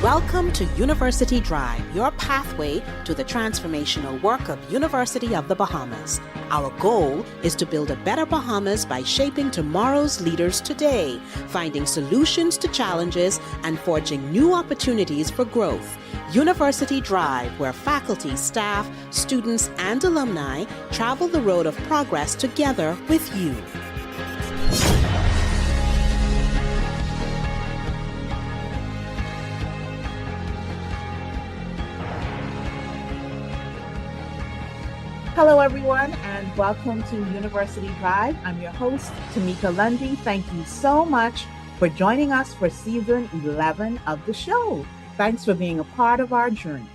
Welcome to University Drive, your pathway to the transformational work of University of the Bahamas. Our goal is to build a better Bahamas by shaping tomorrow's leaders today, finding solutions to challenges, and forging new opportunities for growth. University Drive, where faculty, staff, students, and alumni travel the road of progress together with you. Hello, everyone, and welcome to University Drive. I'm your host, Tameka Lundy. Thank you so much for joining us for season 11 of the show. Thanks for being a part of our journey.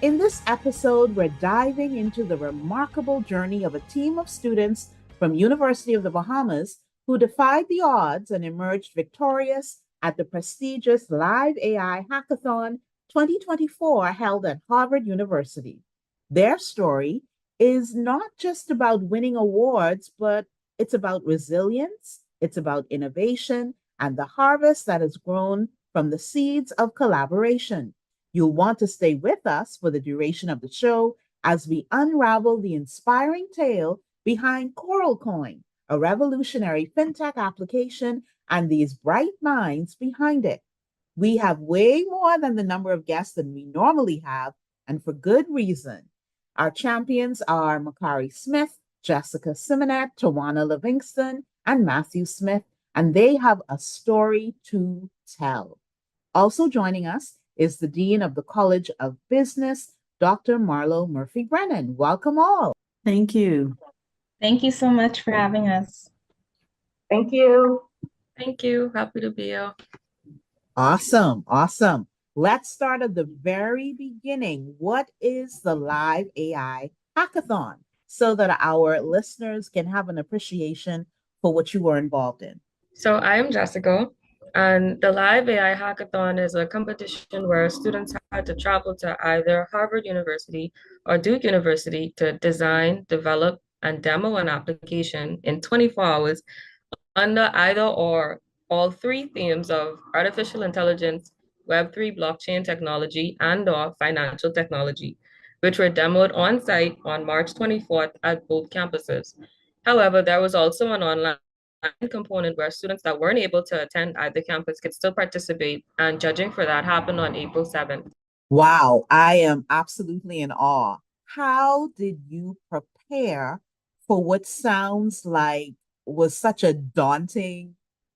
In this episode, we're diving into the remarkable journey of a team of students from University of the Bahamas who defied the odds and emerged victorious at the prestigious Live AI Hackathon 2024 held at Harvard University. Their story is not just about winning awards, but it's about resilience, it's about innovation, and the harvest that has grown from the seeds of collaboration. You'll want to stay with us for the duration of the show as we unravel the inspiring tale behind Coral Coin, a revolutionary fintech application, and these bright minds behind it. We have way more than the number of guests than we normally have, and for good reason. Our champions are Makari Smith, Jessica Symonette, Tawanna Livingstone, and Matthew Smith, and they have a story to tell. Also joining us is the Dean of the College of Business, Dr. Marlo Murphy-Braynen. Welcome all. Thank you. Thank you so much for having us. Thank you. Thank you. Happy to be here. Awesome. Let's start at the very beginning. What is the Live AI Hackathon so that our listeners can have an appreciation for what you were involved in? So I am Jessica, and the Live AI Hackathon is a competition where students had to travel to either Harvard University or Duke University to design, develop, and demo an application in 24 hours under either or all three themes of artificial intelligence, Web3 blockchain technology, and/or financial technology, which were demoed on site on March 24th at both campuses. However, there was also an online component where students that weren't able to attend either campus could still participate, and judging for that happened on April 7th. Wow, I am absolutely in awe. How did you prepare for what sounds like was such a daunting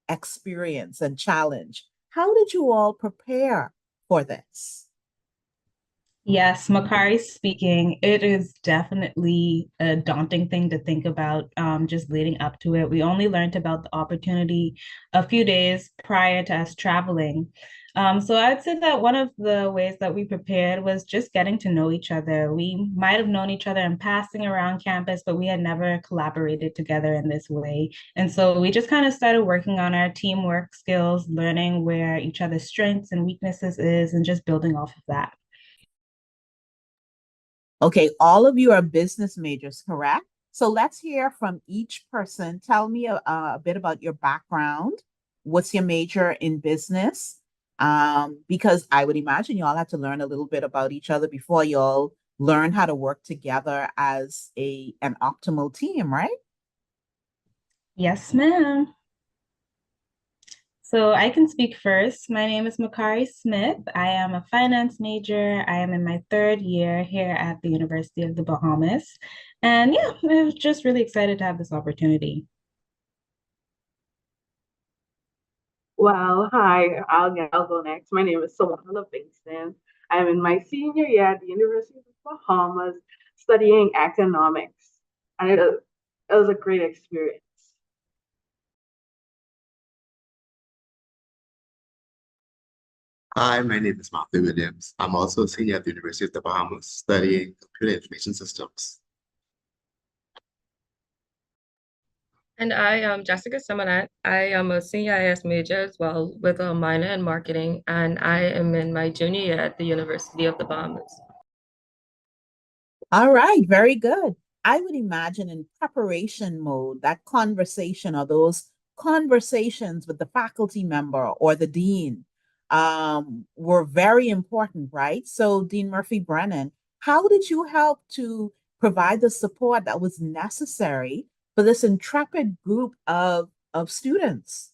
experience and challenge? How did you all prepare for this? Yes, Makari speaking. It is definitely a daunting thing to think about just leading up to it. We only learned about the opportunity a few days prior to us traveling. So I'd say that one of the ways that we prepared was just getting to know each other. We might have known each other in passing around campus, but we had never collaborated together in this way. And so we just kind of started working on our teamwork skills, learning where each other's strengths and weaknesses is, and just building off of that. Okay, all of you are business majors, correct? So let's hear from each person. Tell me a bit about your background. What's your major in business? Because I would imagine you all have to learn a little bit about each other before you all learn how to work together as an optimal team, right? Yes, ma'am. So I can speak first. My name is Makari Smith. I am a finance major. I am in my third year here at the University of the Bahamas. And yeah, I was just really excited to have this opportunity. Well, hi, I'll go next. My name is Tawanna Livingstone. I'm in my senior year at the University of the Bahamas studying economics. And it was a great experience. Hi, my name is Matthew Williams. I'm also a senior at the University of the Bahamas studying computer information systems. And I am Jessica Symonette. I am a senior IS major as well with a minor in marketing, and I am in my junior year at the University of the Bahamas. All right, very good. I would imagine in preparation mode, that conversation or those conversations with the faculty member or the dean were very important, right? So, Dean Murphy-Braynen, how did you help to provide the support that was necessary for this intrepid group of students?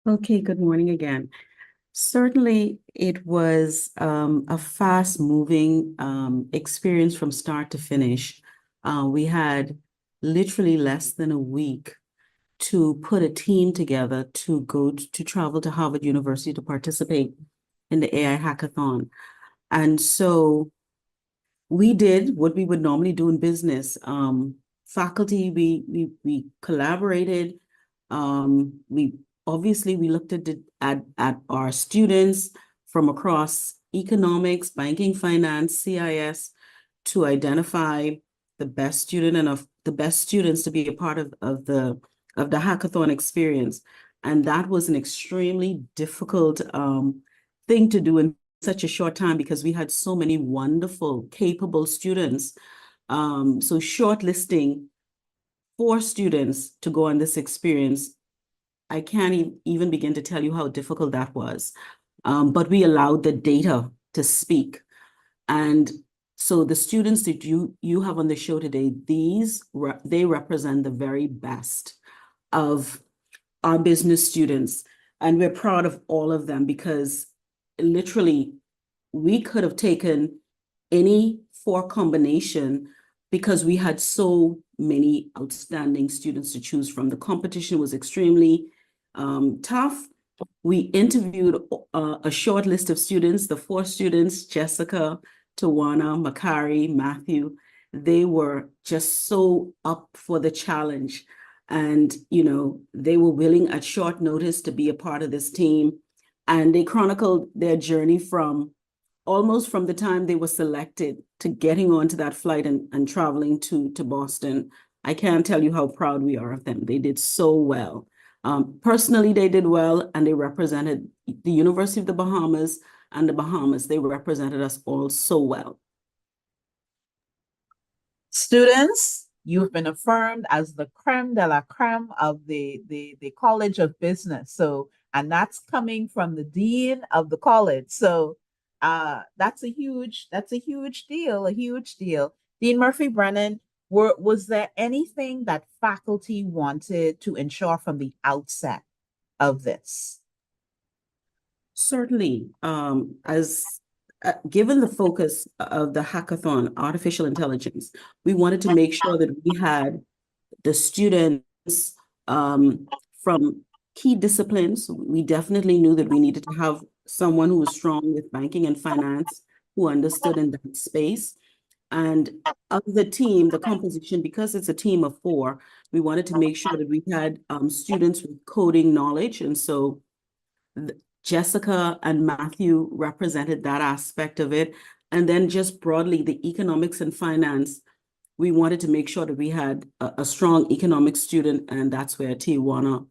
Okay, good morning again. Certainly, it was a fast-moving experience from start to finish. We had literally less than a week to put a team together to go to travel to Harvard University to participate in the AI hackathon. And so we did what we would normally do in business. Faculty, we collaborated. We obviously we looked at our students from across economics, banking, finance, CIS, to identify the best student and of the best students to be a part of the hackathon experience. And that was an extremely difficult thing to do in such a short time because we had so many wonderful, capable students. So shortlisting 4 students to go on this experience, I can't even begin to tell you how difficult that was. But we allowed the data to speak. And so the students that you have on the show today, they represent the very best of our business students. And we're proud of all of them because literally we could have taken any 4 combination because we had so many outstanding students to choose from. The competition was extremely tough. We interviewed a short list of students, the 4 students, Jessica, Tawanna, Makari, Matthew. They were just so up for the challenge. And, they were willing at short notice to be a part of this team. And they chronicled their journey from almost from the time they were selected to getting onto that flight and traveling to Boston. I can't tell you how proud we are of them. They did so well. Personally, they did well, and they represented the University of the Bahamas and the Bahamas. They represented us all so well. Students, you've been affirmed as the creme de la creme of the College of Business. So, and that's coming from the dean of the college. So, that's a huge deal, a huge deal. Dean Murphy-Braynen, was there anything that faculty wanted to ensure from the outset of this? Certainly, given the focus of the hackathon, artificial intelligence, we wanted to make sure that we had the students from key disciplines. We definitely knew that we needed to have someone who was strong with banking and finance, who understood in that space. And of the team, the composition, because it's a team of 4, we wanted to make sure that we had students with coding knowledge. And so Jessica and Matthew represented that aspect of it. And then just broadly, the economics and finance, we wanted to make sure that we had a strong economics student, and that's where Tawanna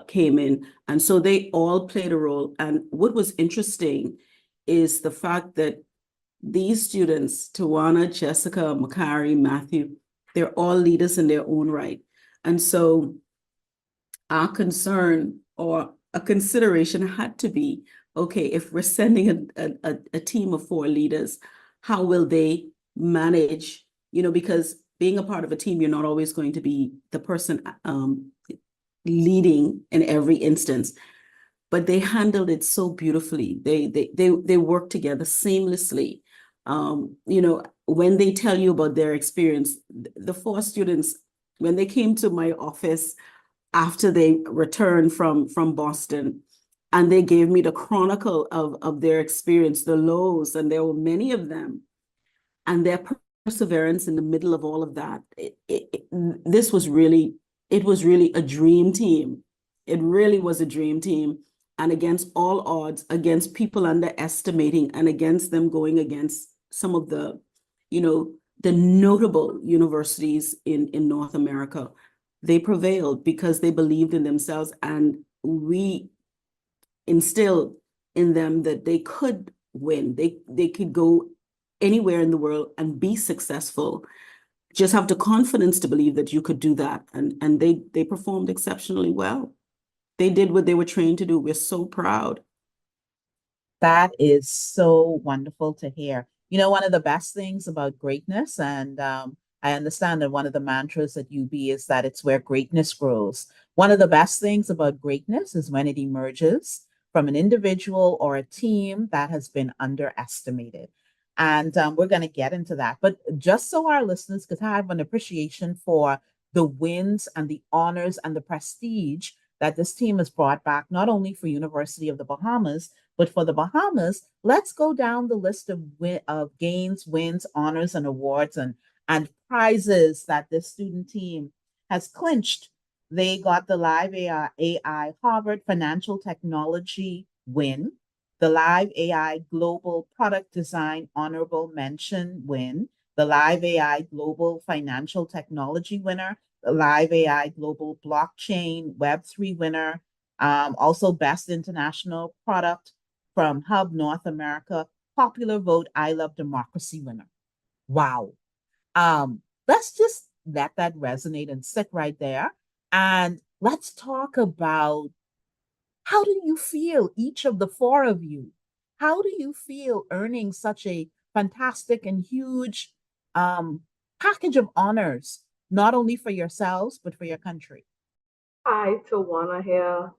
came in. And so they all played a role. And what was interesting is the fact that these students, Tawanna, Jessica, Makari, Matthew, they're all leaders in their own right. And so our concern or a consideration had to be, okay, if we're sending a team of 4 leaders, how will they manage, because being a part of a team, you're not always going to be the person leading in every instance, but they handled it so beautifully. They worked together seamlessly. When they tell you about their experience, the 4 students, when they came to my office after they returned from Boston, and they gave me the chronicle of their experience, the lows, and there were many of them, and their perseverance in the middle of all of that. This was really, it was really a dream team. It really was a dream team. And against all odds, against people underestimating, and against them going against some of the, the notable universities in North America, they prevailed because they believed in themselves, and we instilled in them that they could win. They could go anywhere in the world and be successful. Just have the confidence to believe that you could do that. And they performed exceptionally well. they did what they were trained to do. We're so proud. That is so wonderful to hear. You know, one of the best things about greatness, and I understand that one of the mantras at UB is that it's where greatness grows. One of the best things about greatness is when it emerges from an individual or a team that has been underestimated. And we're going to get into that. But just so our listeners could have an appreciation for the wins and the honors and the prestige that this team has brought back, not only for University of the Bahamas, but for the Bahamas, let's go down the list of gains, wins, honors, and awards and prizes that this student team has clinched. They got the Live AI Harvard Financial Technology win, the Live AI Global Product Design Honorable Mention win, the Live AI Global Financial Technology winner, the Live AI Global Blockchain Web3 winner, also Best International Product from Hub North America, popular vote I Love Democracy winner. Wow. Let's just let that resonate and sit right there. And let's talk about, how do you feel, each of the four of you? How do you feel earning such a fantastic and huge package of honors, not only for yourselves, but for your country? Hi, Tawanna here.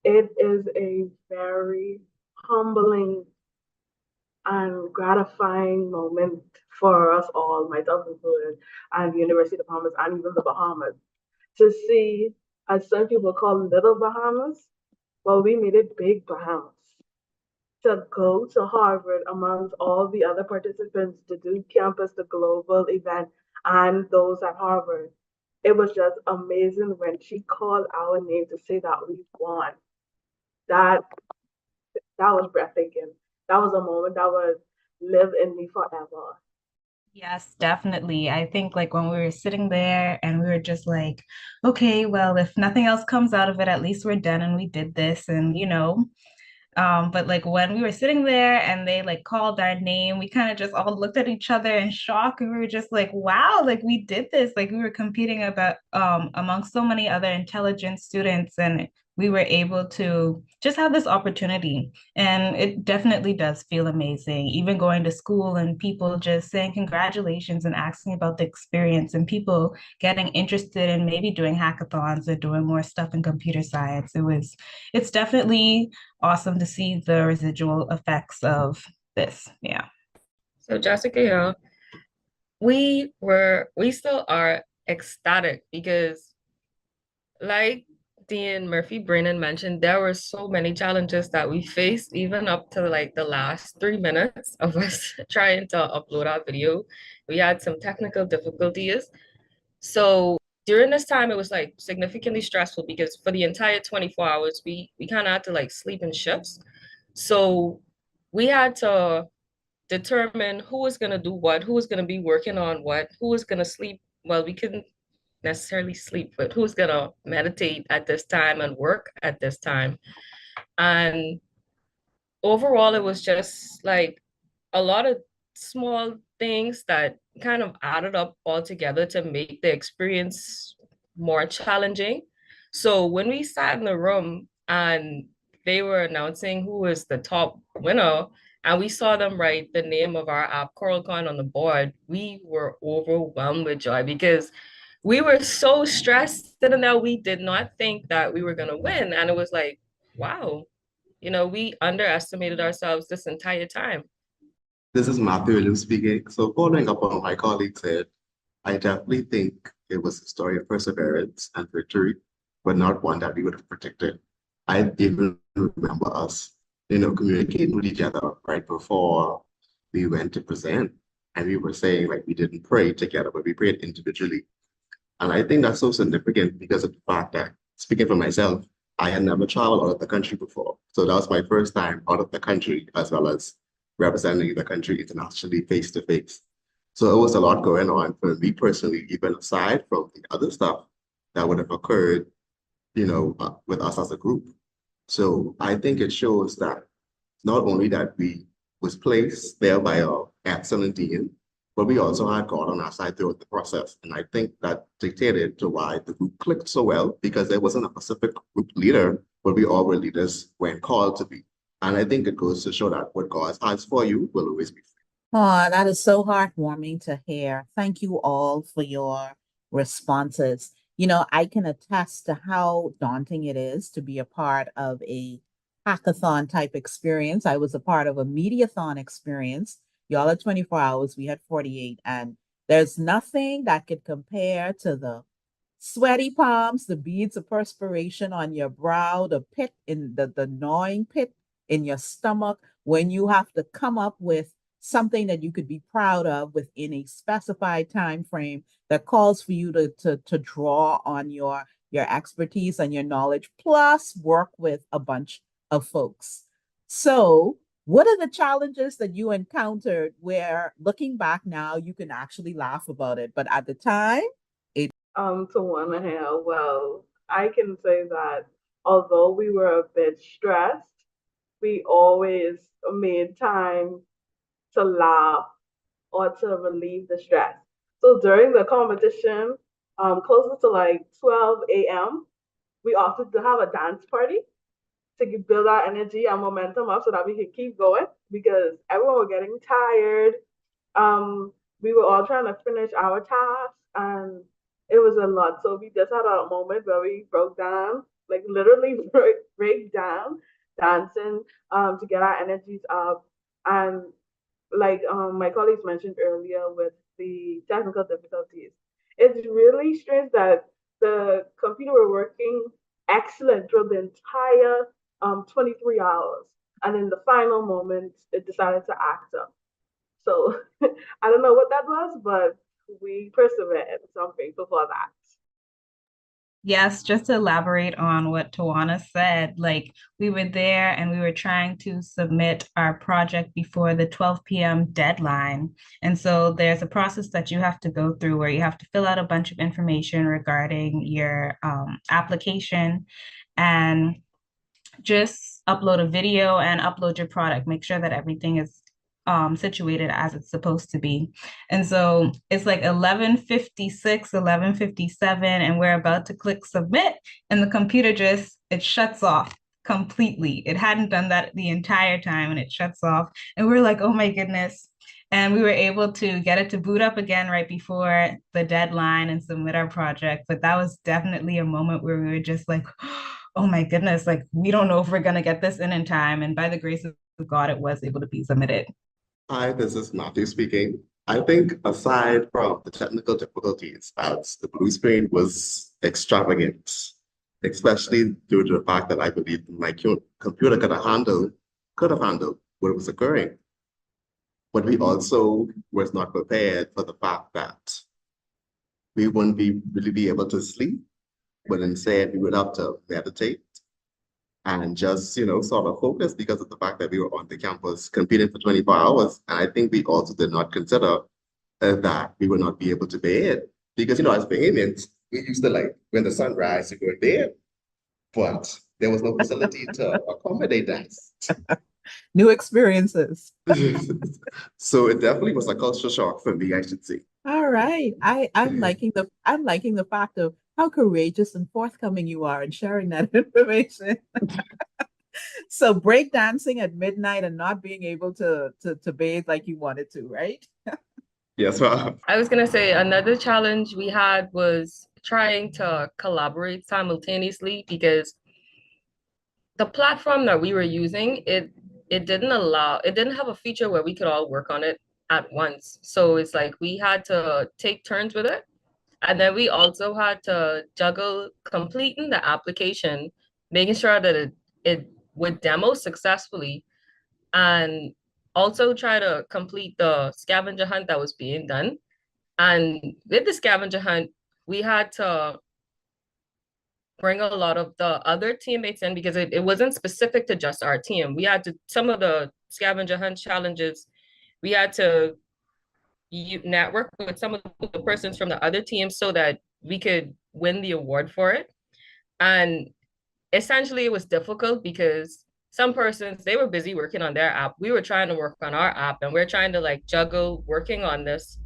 It is a very humbling and gratifying moment for us all, myself included, and the University of the Bahamas and even the Bahamas, to see, as some people call Little Bahamas, well, we made it Big Bahamas. To go to Harvard amongst all the other participants to do campus, the global event, and those at Harvard. It was just amazing when she called our name to say that we won. That that was breathtaking. That was a moment that would live in me forever. Yes, definitely. I think like when we were sitting there and we were just like, okay, well, if nothing else comes out of it, at least we're done and we did this. And, but like when we were sitting there and they like called our name, we kind of just all looked at each other in shock and we were just like, wow, like we did this. Like we were competing about among so many other intelligent students and we were able to just have this opportunity. And it definitely does feel amazing, even going to school and people just saying congratulations and asking about the experience and people getting interested in maybe doing hackathons or doing more stuff in computer science. It's definitely awesome to see the residual effects of this. Yeah. So Jessica, yeah, we still are ecstatic because like Dean Murphy-Braynen mentioned, there were so many challenges that we faced, even up to like the last 3 minutes of us trying to upload our video. We had some technical difficulties. So during this time, it was like significantly stressful because for the entire 24 hours, we kind of had to like sleep in shifts. So we had to determine who was going to do what, who was going to be working on what, who was going to sleep. Well, we couldn't necessarily sleep, but who's going to meditate at this time and work at this time. And overall, it was just like a lot of small things that kind of added up all together to make the experience more challenging. So when we sat in the room and they were announcing who was the top winner, and we saw them write the name of our app, CoralCon, on the board, we were overwhelmed with joy because we were so stressed and now we did not think that we were going to win. And it was like, wow, we underestimated ourselves this entire time. This is Matthew Williams speaking. So following up on what my colleague said, I definitely think it was a story of perseverance and victory, but not one that we would have predicted. I even remember us, communicating with each other right before we went to present. And we were saying like we didn't pray together, but we prayed individually. And I think that's so significant because of the fact that, speaking for myself, I had never traveled out of the country before. So that was my first time out of the country, as well as representing the country internationally face to face. So it was a lot going on for me personally, even aside from the other stuff that would have occurred, with us as a group. So I think it shows that not only that we was placed there by our excellent dean, but we also had God on our side throughout the process. And I think that dictated to why the group clicked so well, because there wasn't a specific group leader, but we all were leaders when called to be. And I think it goes to show that what God has for you will always be free. Oh, that is so heartwarming to hear. Thank you all for your responses. You know, I can attest to how daunting it is to be a part of a hackathon type experience. I was a part of a mediathon experience. Y'all are 24 hours, we had 48, and there's nothing that could compare to the sweaty palms, the beads of perspiration on your brow, the pit in the gnawing pit in your stomach when you have to come up with something that you could be proud of within a specified time frame that calls for you to draw on your expertise and your knowledge, plus work with a bunch of folks. So what are the challenges that you encountered where looking back now you can actually laugh about it, but at the time Tawanna here. Well, I can say that although we were a bit stressed, we always made time to laugh or to relieve the stress. So during the competition, closer to like 12 a.m., we opted to have a dance party to build our energy and momentum up so that we could keep going because everyone was getting tired. We were all trying to finish our tasks and it was a lot. So we just had a moment where we broke down, like literally break down, dancing to get our energies up. And like my colleagues mentioned earlier with the technical difficulties, it's really strange that the computer were working excellent through the entire 23 hours. And in the final moments, it decided to act up. So I don't know what that was, but we persevered. So I'm grateful for that. Yes, just to elaborate on what Tawanna said, like we were there and we were trying to submit our project before the 12 p.m. deadline. And so there's a process that you have to go through where you have to fill out a bunch of information regarding your application and just upload a video and upload your product. Make sure that everything is situated as it's supposed to be. And so it's like 11:56, 11:57, and we're about to click submit, and the computer just, it shuts off completely. It hadn't done that the entire time, and it shuts off. And we're like, oh my goodness. And we were able to get it to boot up again right before the deadline and submit our project. But that was definitely a moment where we were just like, oh my goodness, like we don't know if we're going to get this in time. And by the grace of God, it was able to be submitted. Hi, this is Matthew speaking. I think aside from the technical difficulties, the blue screen was extravagant, especially due to the fact that I believe my computer could have handled what was occurring. But we also was not prepared for the fact that we wouldn't really be able to sleep, but instead we would have to meditate and just, sort of focus because of the fact that we were on the campus competing for 24 hours. And I think we also did not consider that we would not be able to bed because, as Bahamians, we used to like when the sun rises to go to bed, but there was no facility to accommodate that. new experiences. So it definitely was a culture shock for me, I should say. All right. I'm liking the fact of how courageous and forthcoming you are in sharing that information. So breakdancing at midnight and not being able to bathe like you wanted to, right? Yes, ma'am. I was gonna say another challenge we had was trying to collaborate simultaneously because the platform that we were using, it didn't have a feature where we could all work on it at once. So it's like we had to take turns with it. And then we also had to juggle completing the application, making sure that it would demo successfully, and also try to complete the scavenger hunt that was being done. And with the scavenger hunt, we had to bring a lot of the other teammates in because it wasn't specific to just our team. We had to, some of the scavenger hunt challenges, we had to network with some of the persons from the other teams so that we could win the award for it. And essentially it was difficult because some persons, they were busy working on their app. We were trying to work on our app and we're trying to like juggle working on this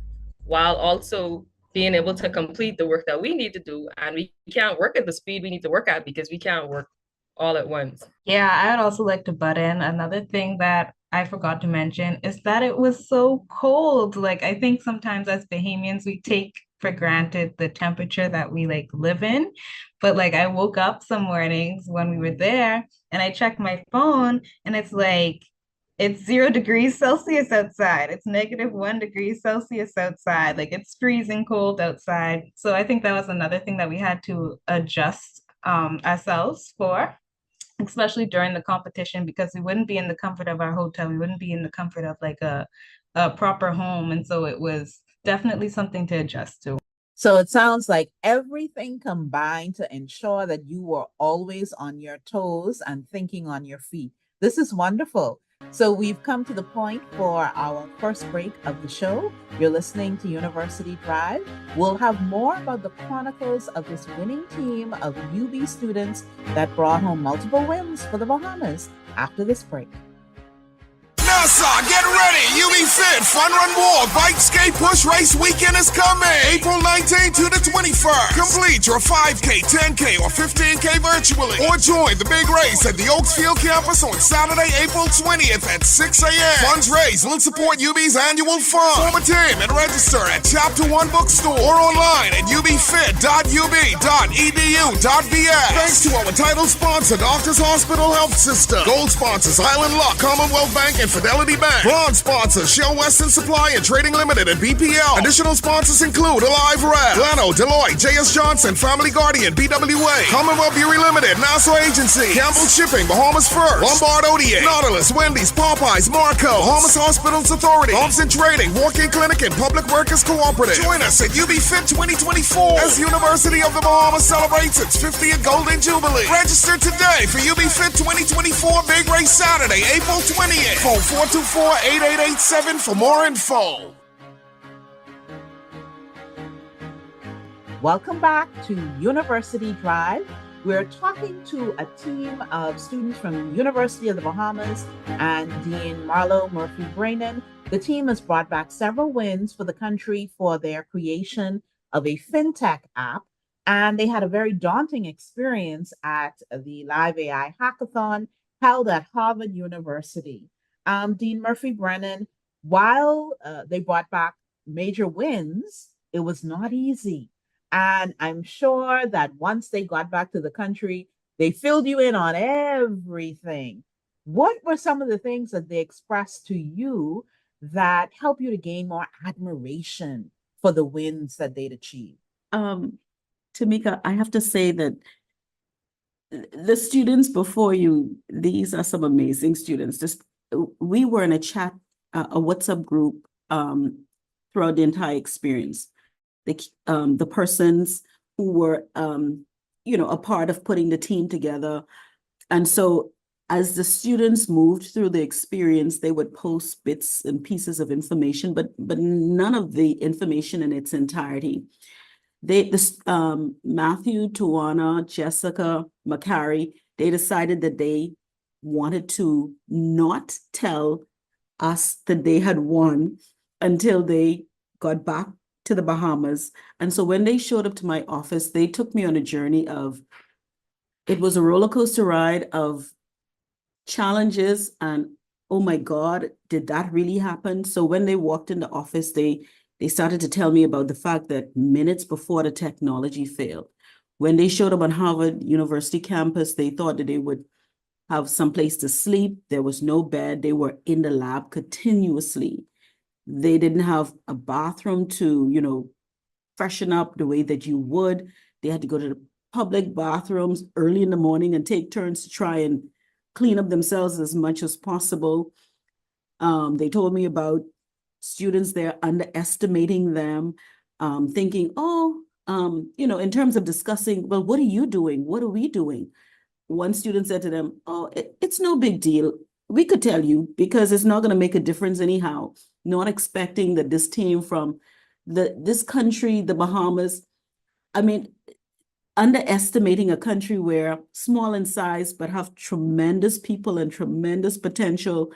while also being able to complete the work that we need to do. And we can't work at the speed we need to work at because we can't work all at once. Yeah, I'd also like to butt in. Another thing that I forgot to mention is that it was so cold. Like, I think sometimes as Bahamians, we take for granted the temperature that we like live in. But like, I woke up some mornings when we were there and I checked my phone and it's like, it's 0 degrees Celsius outside. It's -1 degree Celsius outside. Like, it's freezing cold outside. So I think that was another thing that we had to adjust ourselves for, especially during the competition, because we wouldn't be in the comfort of our hotel. We wouldn't be in the comfort of like a proper home. And so it was definitely something to adjust to. So it sounds like everything combined to ensure that you were always on your toes and thinking on your feet. This is wonderful. So we've come to the point for our first break of the show. You're listening to University Drive. We'll have more about the chronicles of this winning team of UB students that brought home multiple wins for the Bahamas after this break. NASA, get ready! UB Fit Fun Run War Bike Skate Push Race Weekend is coming! April 19th to the 21st. Complete your 5K, 10K, or 15K virtually. Or join the big race at the Oaksfield campus on Saturday, April 20th at 6 a.m. Funds raised will support UB's annual fund. Form a team and register at Chapter 1 Bookstore or online at ubfit.ub.edu.bs. Thanks to our title sponsor, Doctors Hospital Health System. Gold sponsors, Island Luck, Commonwealth Bank, and Fidelity Bank. Bronze sponsors, Shell Western Supply and Trading Limited and BPL. Additional sponsors include Alive Red, Glano, Deloitte, J.S. Johnson, Family Guardian, BWA, Commonwealth Beauty Limited, Nassau Agency, Campbell Shipping, Bahamas First, Lombard ODA, Nautilus, Wendy's, Popeyes, Marco, Bahamas Hospitals Authority, Thompson Trading, Walk-In Clinic, and Public Workers Cooperative. Join us at UB Fit 2024 as University of the Bahamas celebrates its 50th Golden Jubilee. Register today for UB Fit 2024 Big Race Saturday, April 20th. Phone 424-8887 for more info. Welcome back to University Drive. We're talking to a team of students from the University of the Bahamas and Dean Marlo Murphy-Braynen. The team has brought back several wins for the country for their creation of a Fintech app, and they had a very daunting experience at the Live AI hackathon held at Harvard University. Dean Murphy-Braynen, while they brought back major wins, it was not easy. And I'm sure that once they got back to the country, they filled you in on everything. What were some of the things that they expressed to you that helped you to gain more admiration for the wins that they'd achieved? Tameka, I have to say that the students before you, these are some amazing students. We were in a chat, a WhatsApp group throughout the entire experience. The persons who were, a part of putting the team together. And so as the students moved through the experience, they would post bits and pieces of information, but none of the information in its entirety. Matthew, Tawanna, Jessica, Makari, they decided that they wanted to not tell us that they had won until they got back to the Bahamas. And so when they showed up to my office, they took me on a journey it was a roller coaster ride of challenges and, oh my God, did that really happen? So when they walked in the office, they started to tell me about the fact that minutes before the technology failed, when they showed up on Harvard University campus, they thought that they would have some place to sleep. There was no bed. They were in the lab continuously. They didn't have a bathroom to, freshen up the way that you would. They had to go to the public bathrooms early in the morning and take turns to try and clean up themselves as much as possible. They told me about students there underestimating them, thinking, in terms of discussing, well, what are you doing? What are we doing? One student said to them, it's no big deal. We could tell you because it's not going to make a difference anyhow. Not expecting that this team from this country, the Bahamas, underestimating a country where small in size, but have tremendous people and tremendous potential.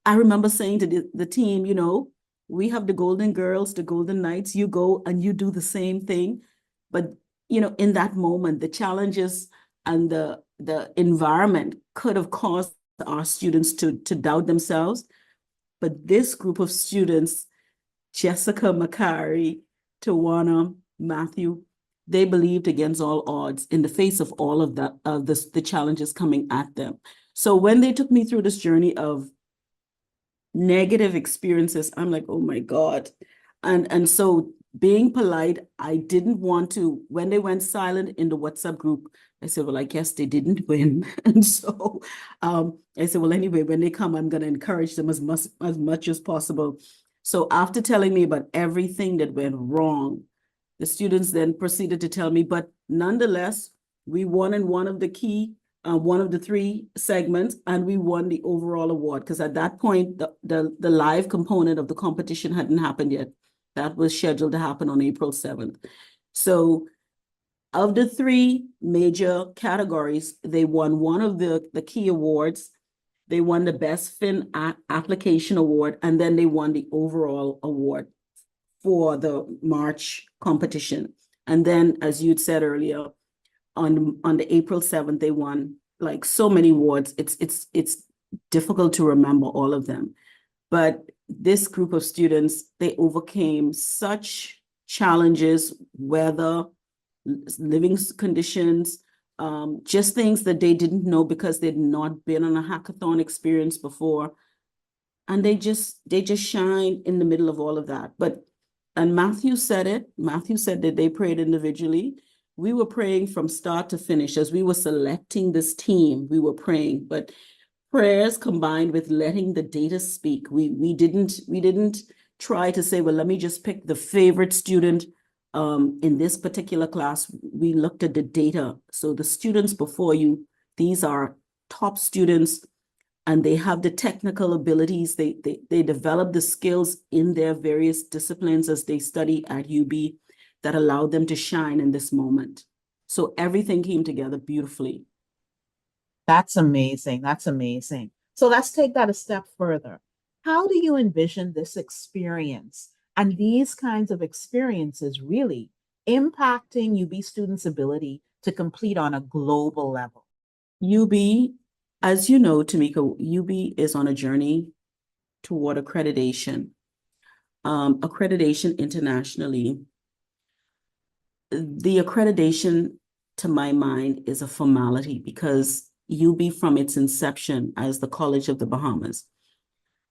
I remember saying to the team, We have the Golden Girls, the Golden Knights. You go and you do the same thing. But, in that moment, the challenges and the environment could have caused our students to doubt themselves. But this group of students, Jessica, Makari, Tawanna, Matthew, they believed against all odds in the face of all of that, the challenges coming at them. So when they took me through this journey of negative experiences, I'm like, oh my God. And so being polite, I didn't want to, when they went silent in the WhatsApp group, I said, well, I guess they didn't win. And so I said, well, anyway, when they come, I'm going to encourage them as much as possible. So after telling me about everything that went wrong, the students then proceeded to tell me, but nonetheless, we won in one of the 3 segments, and we won the overall award. Because at that point, the live component of the competition hadn't happened yet. That was scheduled to happen on April 7th. So of the 3 major categories, they won one of the key awards. They won the Best Fin Application Award, and then they won the overall award for the March competition. And then, as you'd said earlier, on the April 7th, they won like so many awards. It's difficult to remember all of them. But this group of students, they overcame such challenges, weather, living conditions, just things that they didn't know because they'd not been on a hackathon experience before. And they just shine in the middle of all of that. And Matthew said it. Matthew said that they prayed individually. We were praying from start to finish. As we were selecting this team, we were praying, but prayers combined with letting the data speak. We didn't try to say, well, let me just pick the favorite student in this particular class. We looked at the data. So the students before you, these are top students, and they have the technical abilities. They develop the skills in their various disciplines as they study at UB that allowed them to shine in this moment. So everything came together beautifully. That's amazing. That's amazing. So let's take that a step further. How do you envision this experience and these kinds of experiences really impacting UB students' ability to complete on a global level? UB, as you know, Tameka, UB is on a journey toward accreditation. Accreditation internationally. The accreditation, to my mind, is a formality because UB, from its inception as the College of the Bahamas,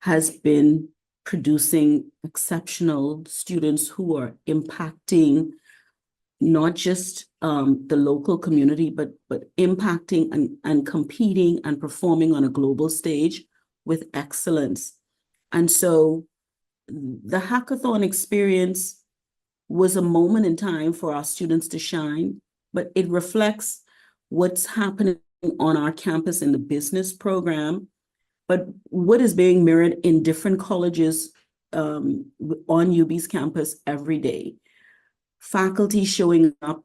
has been producing exceptional students who are impacting not just the local community, but impacting and competing and performing on a global stage with excellence. And so the hackathon experience was a moment in time for our students to shine, but it reflects what's happening on our campus in the business program, but what is being mirrored in different colleges on UB's campus every day. Faculty showing up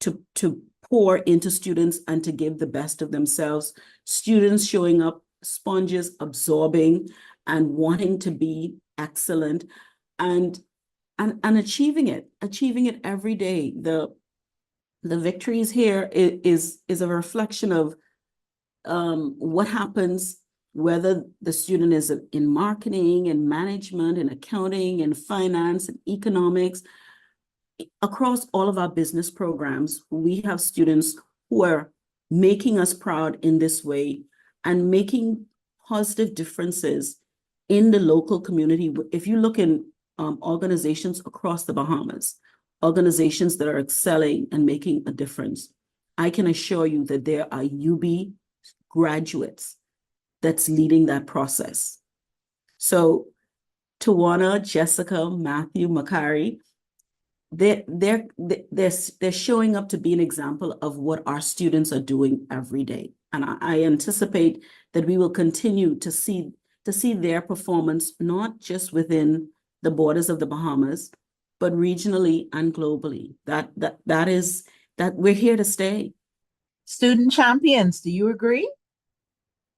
to pour into students and to give the best of themselves. Students showing up, sponges, absorbing and wanting to be excellent and achieving it every day. The victories here is a reflection of what happens, whether the student is in marketing and management and accounting and finance and economics. Across all of our business programs, we have students who are making us proud in this way and making positive differences in the local community. If you look in organizations across the Bahamas, organizations that are excelling and making a difference, I can assure you that there are UB graduates that's leading that process. So Tawanna, Jessica, Matthew, Makari, they're showing up to be an example of what our students are doing every day. And I anticipate that we will continue to see their performance, not just within the borders of the Bahamas, but regionally and globally. That we're here to stay. Student champions, do you agree?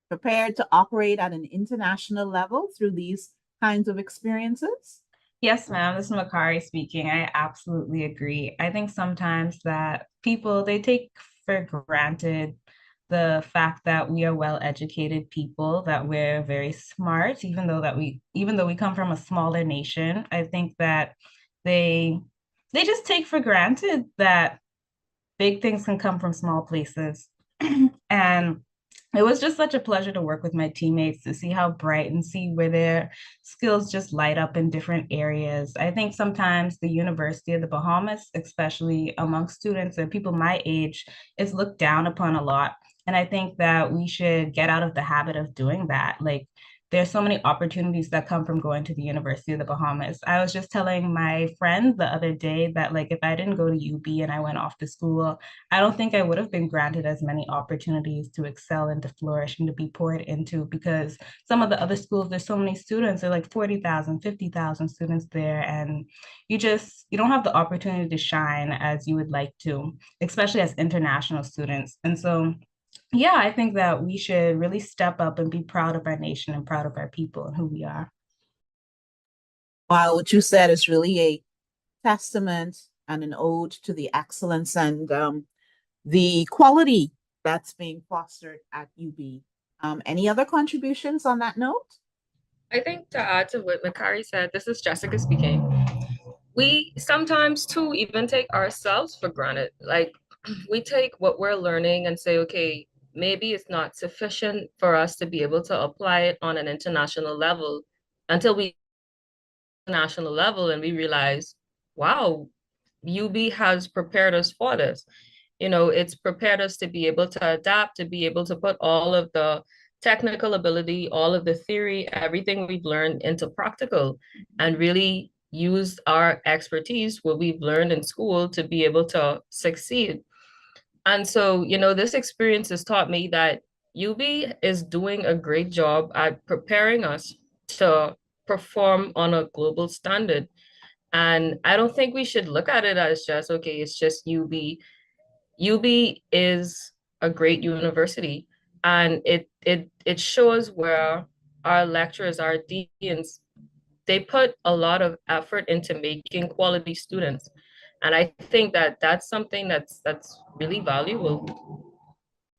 Prepared to operate at an international level through these kinds of experiences? Yes, ma'am. This is Makari speaking. I absolutely agree. I think sometimes that people they take for granted the fact that we are well-educated people, that we're very smart, even though we come from a smaller nation. I think that they they just take for granted that big things can come from small places. And it was just such a pleasure to work with my teammates to see how bright and see where their skills just light up in different areas. I think sometimes the University of the Bahamas, especially among students and people my age, is looked down upon a lot. And I think that we should get out of the habit of doing that. Like, there's so many opportunities that come from going to the University of the Bahamas. I was just telling my friend the other day that, like, if I didn't go to UB and I went off to school, I don't think I would have been granted as many opportunities to excel and to flourish and to be poured into, because some of the other schools, there's so many students, there are like 40,000, 50,000 students there. And you don't have the opportunity to shine as you would like to, especially as international students. And so yeah, I think that we should really step up and be proud of our nation and proud of our people and who we are. Wow, what you said is really a testament and an ode to the excellence and the quality that's being fostered at UB. Any other contributions on that note? I think to add to what Makari said, this is Jessica speaking. We sometimes too even take ourselves for granted. Like we take what we're learning and say, okay, maybe it's not sufficient for us to be able to apply it on an international level until we national level and we realize, wow, UB has prepared us for this. You know, it's prepared us to be able to adapt, to be able to put all of the technical ability, all of the theory, everything we've learned into practical and really use our expertise, what we've learned in school to be able to succeed. And so, you know, this experience has taught me that UB is doing a great job at preparing us to perform on a global standard. And I don't think we should look at it as just, okay, it's just UB. UB is a great university, and it shows where our lecturers, our deans, they put a lot of effort into making quality students. And I think that that's something that's really valuable.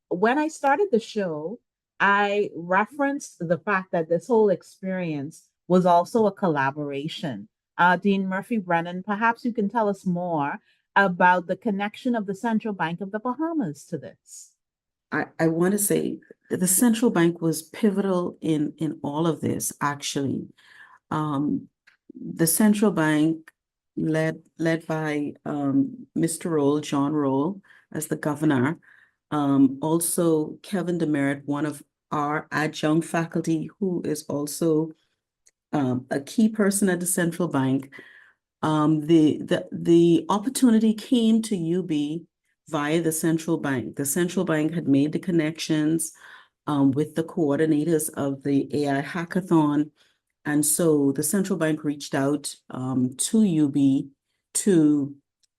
When I started the show, I referenced the fact that this whole experience was also a collaboration. Dean Murphy-Braynen, perhaps you can tell us more about the connection of the Central Bank of the Bahamas to this. I want to say that the central bank was pivotal in all of this, actually. The central bank led by Mr. Roll, John Roll, as the governor. Also Kevin Demerit, one of our adjunct faculty, who is also a key person at the central bank. The opportunity came to UB via the central bank. The central bank had made the connections with the coordinators of the AI hackathon. And so the central bank reached out to UB to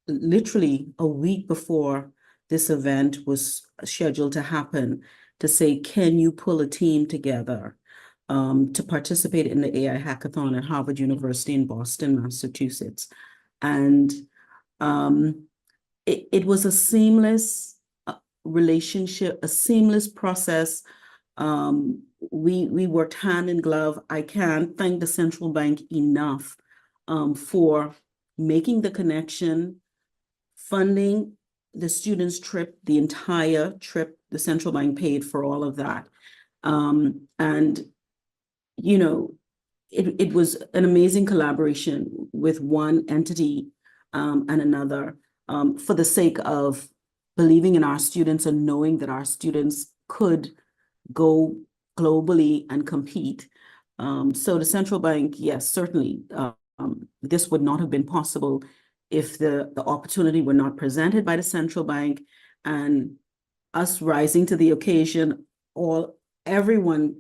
literally a week before this event was scheduled to happen to say, can you pull a team together to participate in the AI hackathon at Harvard University in Boston, Massachusetts. And it was a seamless relationship, a seamless process. We worked hand in glove. I can't thank the central bank enough for making the connection, funding the students' trip, the entire trip. The central bank paid for all of that. And, you know, it was an amazing collaboration with one entity and another for the sake of believing in our students and knowing that our students could go globally and compete. So the central bank, yes, certainly, this would not have been possible if the opportunity were not presented by the central bank and us rising to the occasion. Everyone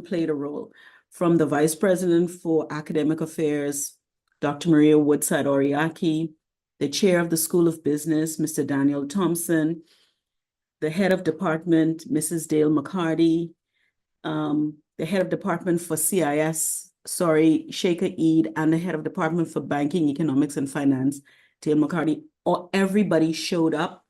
played a role, from the Vice President for Academic Affairs, Dr. Maria Woodside Oriaki, the Chair of the School of Business, Mr. Daniel Thompson, the Head of Department, Mrs. Dale McCarty, the Head of Department for CIS, Sheikha Eid, and the head of Department for Banking, Economics, and Finance, Tail McCarty, everybody showed up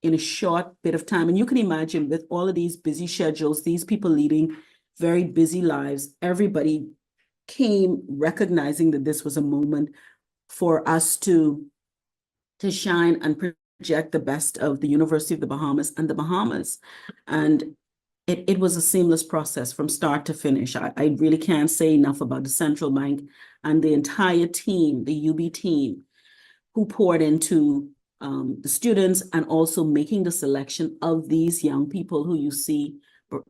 in a short bit of time. And you can imagine with all of these busy schedules, these people leading very busy lives, everybody came recognizing that this was a moment for us to shine and project the best of the University of the Bahamas and the Bahamas. And it was a seamless process from start to finish. I really can't say enough about the central bank and the entire team, the UB team, who poured into the students and also making the selection of these young people who you see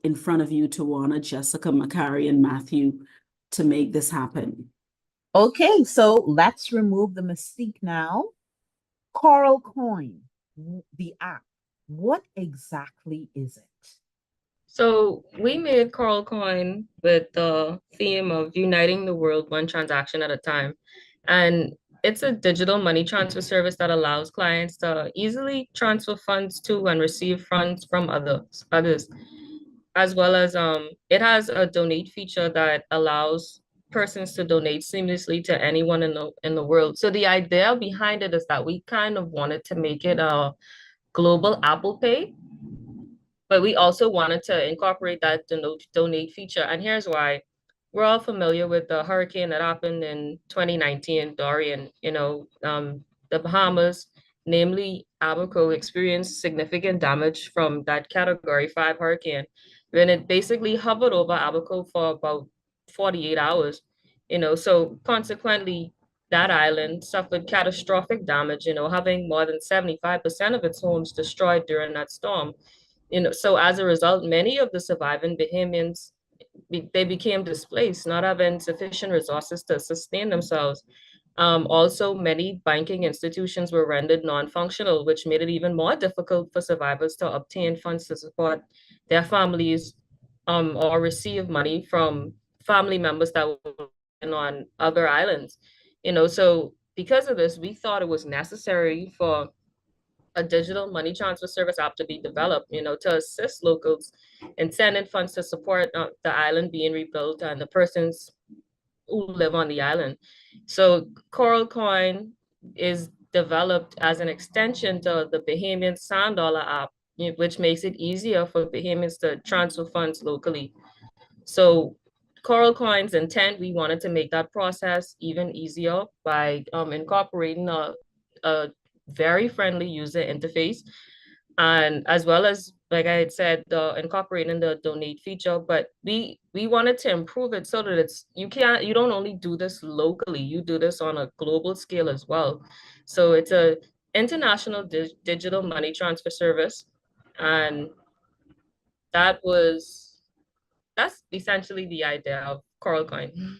in front of you, Tawanna, Jessica, Makari, and Matthew, to make this happen. Okay, so let's remove the mystique now. Coral Coin, the app, what exactly is it? So we made Coral Coin with the theme of uniting the world one transaction at a time. And it's a digital money transfer service that allows clients to easily transfer funds to and receive funds from others. As well as it has a donate feature that allows persons to donate seamlessly to anyone in the world. So the idea behind it is that we kind of wanted to make it a global Apple Pay, but we also wanted to incorporate that donate feature. And here's why. We're all familiar with the hurricane that happened in 2019, Dorian. The Bahamas, namely Abaco, experienced significant damage from that Category 5 hurricane when it basically hovered over Abaco for about 48 hours. So consequently, that island suffered catastrophic damage, having more than 75% of its homes destroyed during that storm. So as a result, many of the surviving Bahamians, they became displaced, not having sufficient resources to sustain themselves. Also, many banking institutions were rendered non-functional, which made it even more difficult for survivors to obtain funds to support their families, or receive money from family members that were on other islands. So because of this, we thought it was necessary for a digital money transfer service app to be developed, to assist locals in sending funds to support the island being rebuilt and the persons who live on the island. So Coral Coin is developed as an extension to the Bahamian Sand Dollar app, which makes it easier for Bahamians to transfer funds locally. So Coral Coin's intent, we wanted to make that process even easier by incorporating a very friendly user interface, and as well as, like I had said, incorporating the donate feature. But we wanted to improve it so that you don't only do this locally, you do this on a global scale as well. So it's a international digital money transfer service, and that's essentially the idea of Coral Coin.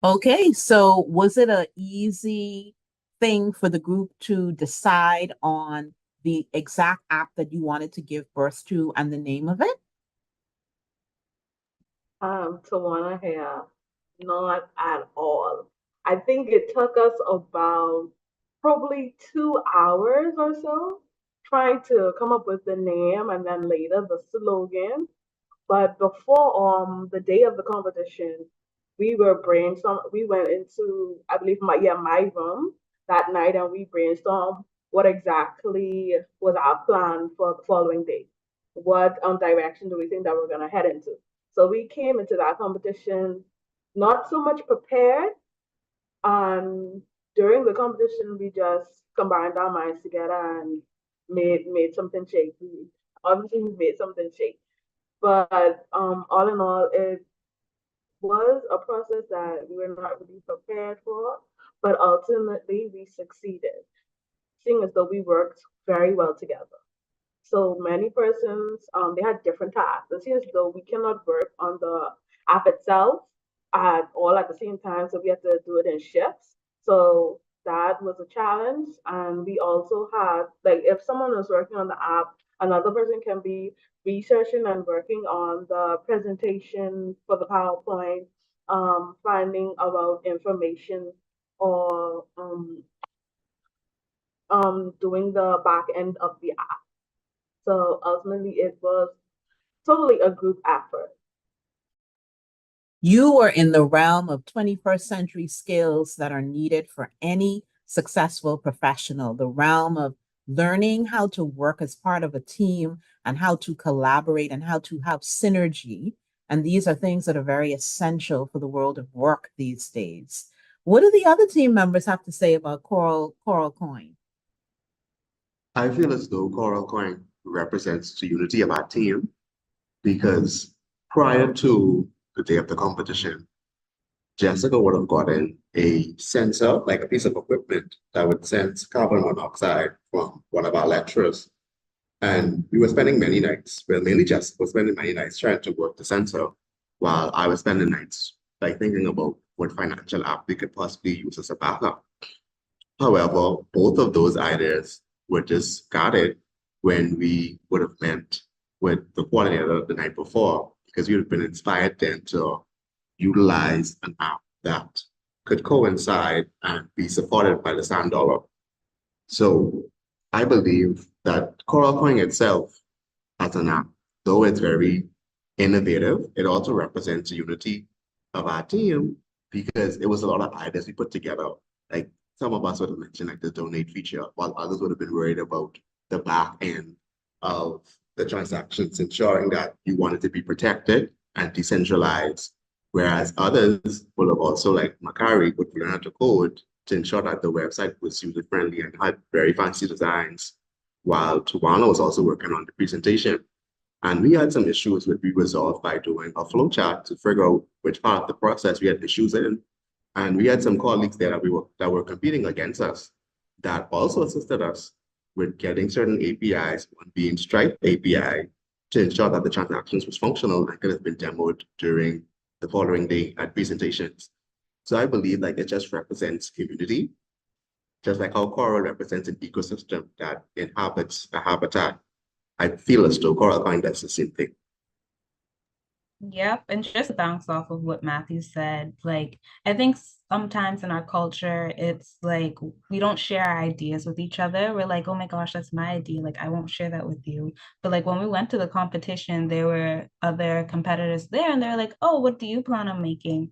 Okay, so was it an easy thing for the group to decide on the exact app that you wanted to give birth to and the name of it? Tawanna here, not at all. I think it took us about probably 2 hours or so trying to come up with the name and then later the slogan. But before the day of the competition, we were brainstorming. We went into, I believe, my room that night, and we brainstormed what exactly was our plan for the following day. What direction do we think that we're gonna head into? So we came into that competition not so much prepared. During the competition, we just combined our minds together and made something shake. Obviously, we made something shake. But all in all, it was a process that we were not really prepared for, but ultimately we succeeded, seeing as though we worked very well together. So many persons, they had different tasks. It seems as though we cannot work on the app itself at the same time, so we had to do it in shifts. So that was a challenge. And we also had, like, if someone was working on the app, another person can be researching and working on the presentation for the PowerPoint, finding about information, or doing the back end of the app. So ultimately, it was totally a group effort. You were in the realm of 21st century skills that are needed for any successful professional, the realm of learning how to work as part of a team and how to collaborate and how to have synergy. And these are things that are very essential for the world of work these days. What do the other team members have to say about Coral Coin? I feel as though Coral Coin represents the unity of our team because prior to the day of the competition, Jessica would have gotten a sensor, like a piece of equipment that would sense carbon monoxide from one of our lecturers. And we were spending many nights, well, mainly Jessica was spending many nights trying to work the sensor, while I was spending nights like thinking about what financial app we could possibly use as a backup. However, both of those ideas were discarded when we would have met with the coordinator the night before, because we would have been inspired then to utilize an app that could coincide and be supported by the Sand Dollar. So I believe that Coral Coin itself as an app, though it's very innovative, it also represents the unity of our team because it was a lot of ideas we put together. Like some of us would have mentioned like the donate feature, while others would have been worried about the back end of the transactions, ensuring that you wanted to be protected and decentralized. Whereas others will have also, like Makari, would learn how to code to ensure that the website was user-friendly and had very fancy designs, while Tawanna was also working on the presentation. And we had some issues which we resolved by doing a flowchart to figure out which part of the process we had issues in. And we had some colleagues there that were competing against us that also assisted us with getting certain APIs, one being Stripe API, to ensure that the transactions was functional and could have been demoed during the following day at presentations. So I believe like it just represents community, just like how Coral represents an ecosystem that inhabits a habitat. I feel as though Coral Coin does the same thing. Yep, and just to bounce off of what Matthew said, like I think sometimes in our culture, it's like we don't share our ideas with each other. We're like, oh my gosh, that's my idea. Like I won't share that with you. But like when we went to the competition, there were other competitors there, and they're like, oh, what do you plan on making?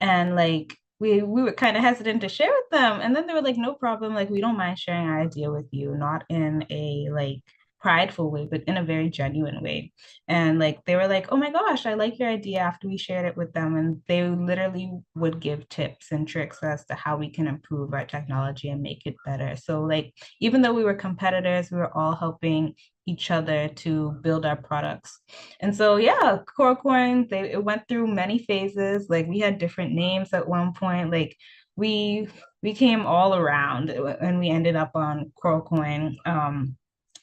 And like we were kind of hesitant to share with them, and then they were like, no problem. Like we don't mind sharing our idea with you, not in a like prideful way, but in a very genuine way. And like they were like, oh my gosh, I like your idea after we shared it with them. And they literally would give tips and tricks as to how we can improve our technology and make it better. So like even though we were competitors, we were all helping each other to build our products. And so yeah, Coral Coin, it went through many phases. Like we had different names at one point. Like we came all around and we ended up on Coral Coin.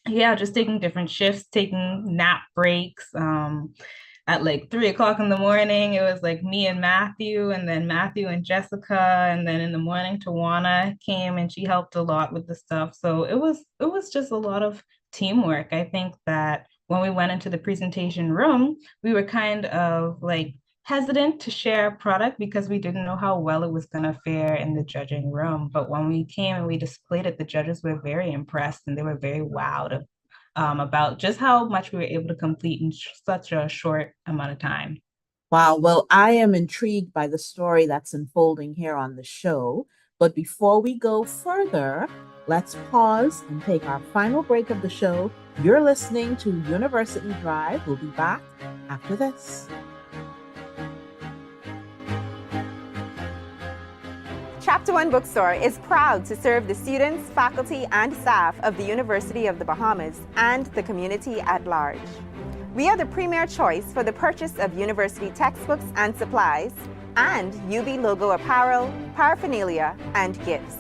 Yeah, just taking different shifts, taking nap breaks. At like 3 o'clock in the morning, it was like me and Matthew, and then Matthew and Jessica, and then in the morning, Tawanna came and she helped a lot with the stuff. So it was just a lot of teamwork. I think that when we went into the presentation room, we were kind of like hesitant to share a product because we didn't know how well it was going to fare in the judging room. But when we came and we displayed it, the judges were very impressed and they were very wowed about just how much we were able to complete in such a short amount of time. Wow. Well, I am intrigued by the story that's unfolding here on the show. But before we go further, let's pause and take our final break of the show. You're listening to University Drive. We'll be back after this. Chapter One Bookstore is proud to serve the students, faculty, and staff of the University of the Bahamas and the community at large. We are the premier choice for the purchase of university textbooks and supplies, and UB logo apparel, paraphernalia, and gifts.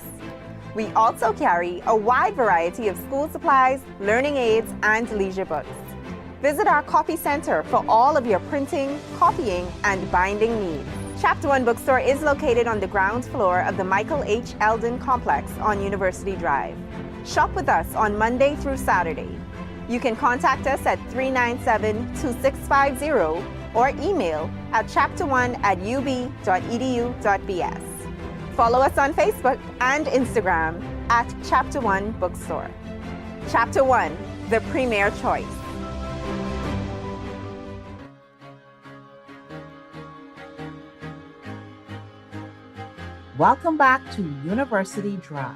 We also carry a wide variety of school supplies, learning aids, and leisure books. Visit our copy center for all of your printing, copying, and binding needs. Chapter One Bookstore is located on the ground floor of the Michael H. Eldon Complex on University Drive. Shop with us on Monday through Saturday. You can contact us at 397-2650 or email at chapter1@ub.edu.bs. Follow us on Facebook and Instagram at Chapter One Bookstore. Chapter One, the premier choice. Welcome back to University Drive.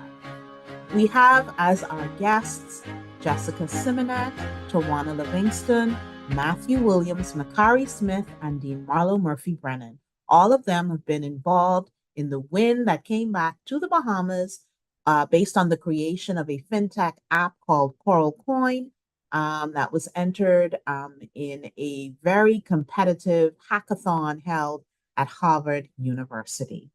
We have as our guests Jessica Symonette, Tawanna Livingstone, Matthew Williams, Makari Smith, and Dean Marlo Murphy-Braynen. All of them have been involved in the win that came back to the Bahamas based on the creation of a fintech app called Coral Coin that was entered in a very competitive hackathon held at Harvard University.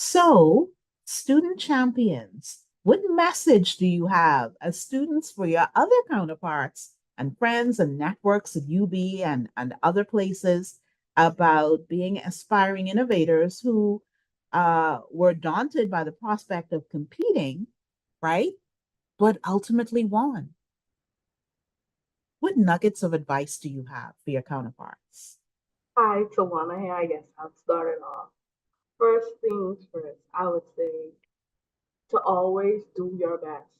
So, student champions, what message do you have as students for your other counterparts and friends and networks at UB and other places about being aspiring innovators who were daunted by the prospect of competing, right? But ultimately won? What nuggets of advice do you have for your counterparts? Hi, Tawanna here. I guess I'll start it off. First things first, I would say to always do your best.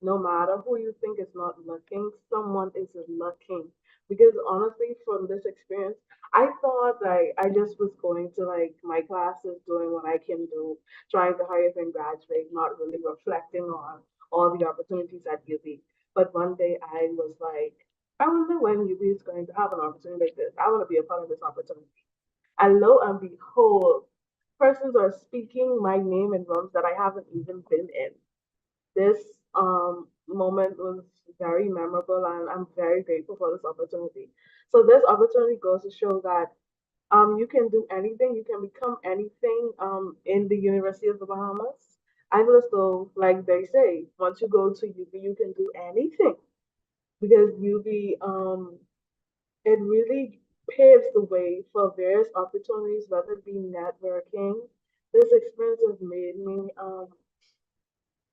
No matter who you think is not looking, someone is looking. Because honestly, from this experience, I thought like I just was going to like my classes, doing what I can do, trying to hurry up and graduate, not really reflecting on all the opportunities at UB. But one day I was like, I wonder when UB is going to have an opportunity like this. I want to be a part of this opportunity. And lo and behold, persons are speaking my name in rooms that I haven't even been in. This moment was very memorable, and I'm very grateful for this opportunity. So this opportunity goes to show that you can do anything, you can become anything in the University of the Bahamas. I feel as though, like they say, once you go to UB, you can do anything because UB it really paves the way for various opportunities, whether it be networking. This experience has made me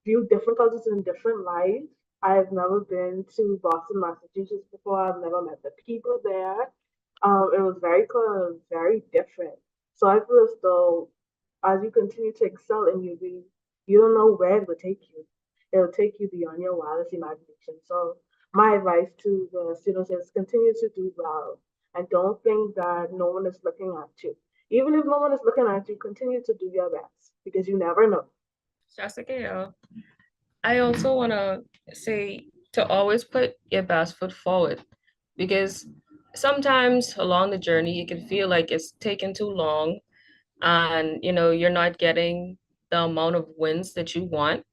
view different cultures in different light. I've never been to Boston, Massachusetts before. I've never met the people there. It was very cool and very different. So I feel as though as you continue to excel in UB, you don't know where it will take you. It'll take you beyond your wildest imagination. So my advice to the students is continue to do well and don't think that no one is looking at you. Even if no one is looking at you, continue to do your best because you never know. Jessica, I also want to say to always put your best foot forward because sometimes along the journey, it can feel like it's taken too long and you're not getting the amount of wins that you want.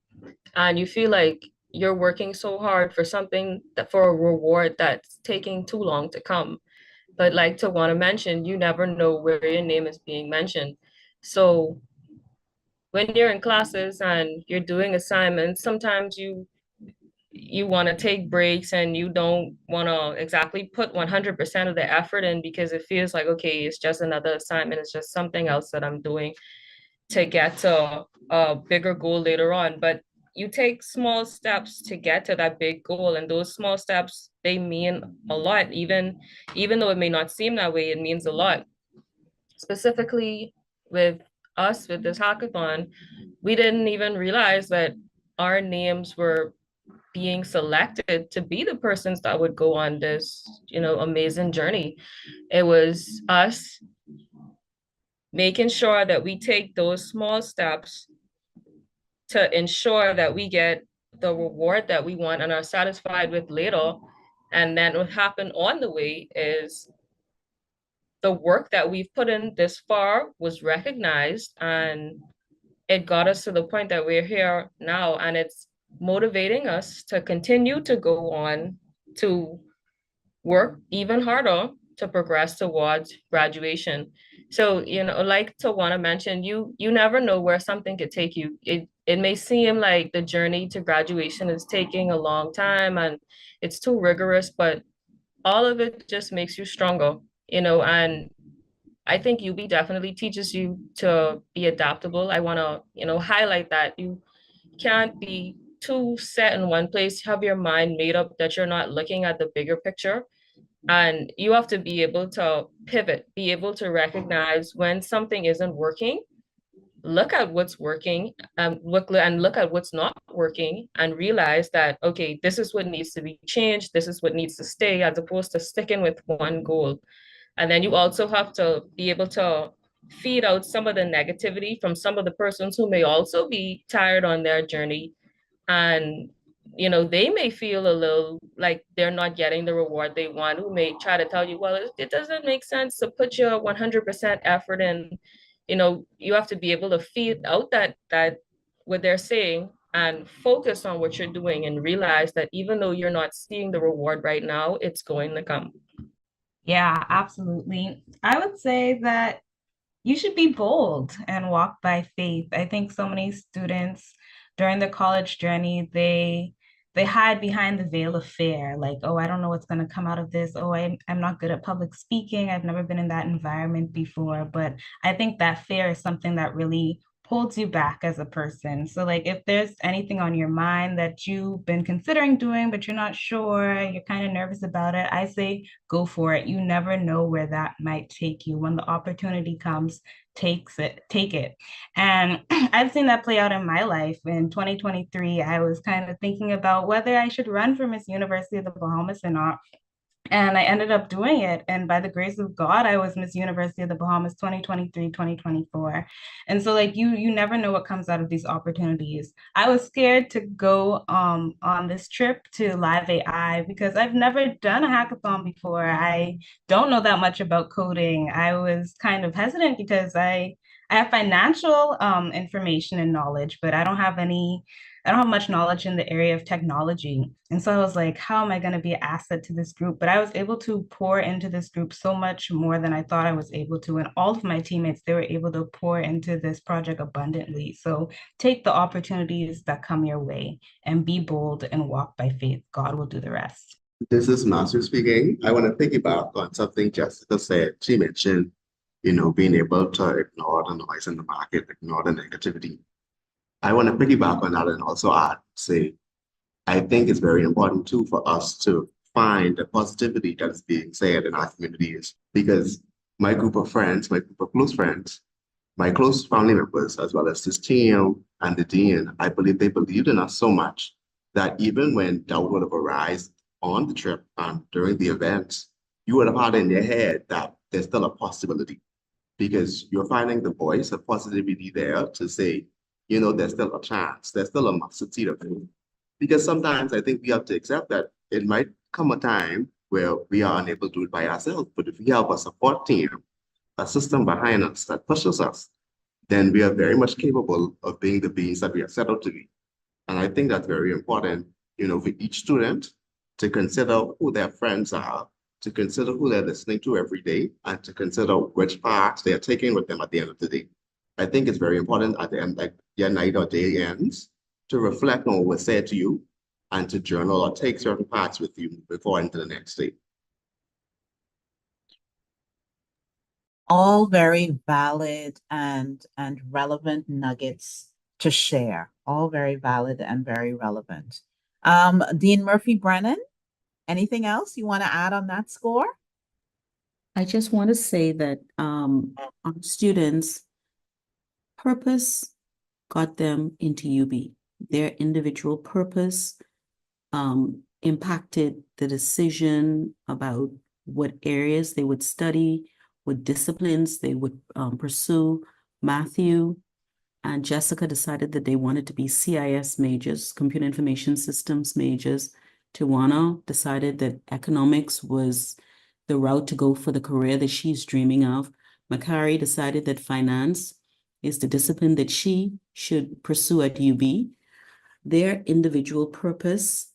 And you feel like you're working so hard for something that for a reward that's taking too long to come. But like Tawanna mentioned, you never know where your name is being mentioned. So when you're in classes and you're doing assignments, sometimes you want to take breaks and you don't want to exactly put 100% of the effort in because it feels like, okay, it's just another assignment. It's just something else that I'm doing to get to a bigger goal later on. But you take small steps to get to that big goal. And those small steps, they mean a lot. Even though it may not seem that way, it means a lot. Specifically with us, with this hackathon, we didn't even realize that our names were being selected to be the persons that would go on this, amazing journey. It was us making sure that we take those small steps to ensure that we get the reward that we want and are satisfied with later. And then what happened on the way is the work that we've put in this far was recognized and it got us to the point that we're here now. And it's motivating us to continue to go on to work even harder to progress towards graduation. So, like Tawanna mentioned, you never know where something could take you. It may seem like the journey to graduation is taking a long time and it's too rigorous, but all of it just makes you stronger, and I think UB definitely teaches you to be adaptable. I want to, highlight that you can't be too set in one place, have your mind made up that you're not looking at the bigger picture. And you have to be able to pivot, be able to recognize when something isn't working, look at what's working, look at what's not working and realize that, okay, this is what needs to be changed. This is what needs to stay as opposed to sticking with one goal. And then you also have to be able to feed out some of the negativity from some of the persons who may also be tired on their journey. And, they may feel a little like they're not getting the reward they want, who may try to tell you, well, it doesn't make sense to put your 100% effort in. You have to be able to feed out that what they're saying and focus on what you're doing and realize that even though you're not seeing the reward right now, it's going to come. Yeah, absolutely. I would say that you should be bold and walk by faith. I think so many students during the college journey, they hide behind the veil of fear, like, oh, I don't know what's going to come out of this. Oh, I'm not good at public speaking. I've never been in that environment before. But I think that fear is something that really holds you back as a person. So like if there's anything on your mind that you've been considering doing, but you're not sure, you're kind of nervous about it, I say go for it. You never know where that might take you. When the opportunity comes, take it. And I've seen that play out in my life. In 2023, I was kind of thinking about whether I should run for Miss University of the Bahamas or not. And I ended up doing it. And by the grace of God, I was Miss University of the Bahamas 2023, 2024. And so like you never know what comes out of these opportunities. I was scared to go on this trip to Live AI because I've never done a hackathon before. I don't know that much about coding. I was kind of hesitant because I have financial information and knowledge, but I don't have much knowledge in the area of technology. And so I was like, how am I going to be an asset to this group? But I was able to pour into this group so much more than I thought I was able to. And all of my teammates, they were able to pour into this project abundantly. So take the opportunities that come your way and be bold and walk by faith. God will do the rest. This is Master speaking. I want to piggyback on something Jessica said. She mentioned, being able to ignore the noise in the market, ignore the negativity. I want to piggyback on that and also say, I think it's very important too for us to find the positivity that is being said in our communities, because my group of friends, my group of close friends, my close family members, as well as this team and the dean, I believe they believed in us so much that even when doubt would have arisen on the trip and during the events, you would have had in your head that there's still a possibility, because you're finding the voice of positivity there to say, there's still a chance, there's still a mustard seed of hope. Because sometimes I think we have to accept that it might come a time where we are unable to do it by ourselves. But if we have a support team, a system behind us that pushes us, then we are very much capable of being the beings that we are set out to be. And I think that's very important, for each student to consider who their friends are, to consider who they're listening to every day, and to consider which paths they are taking with them at the end of the day. I think it's very important at the end, like your night or day ends, to reflect on what was said to you and to journal or take certain parts with you before into the next day. All very valid and relevant nuggets to share. All very valid and very relevant. Dean Murphy-Braynen, anything else you want to add on that score? I just want to say that our students' purpose got them into UB. Their individual purpose impacted the decision about what areas they would study, what disciplines they would pursue. Matthew and Jessica decided that they wanted to be CIS majors, computer information systems majors. Tawanna decided that economics was the route to go for the career that she's dreaming of. Makari decided that finance is the discipline that she should pursue at UB. Their individual purpose.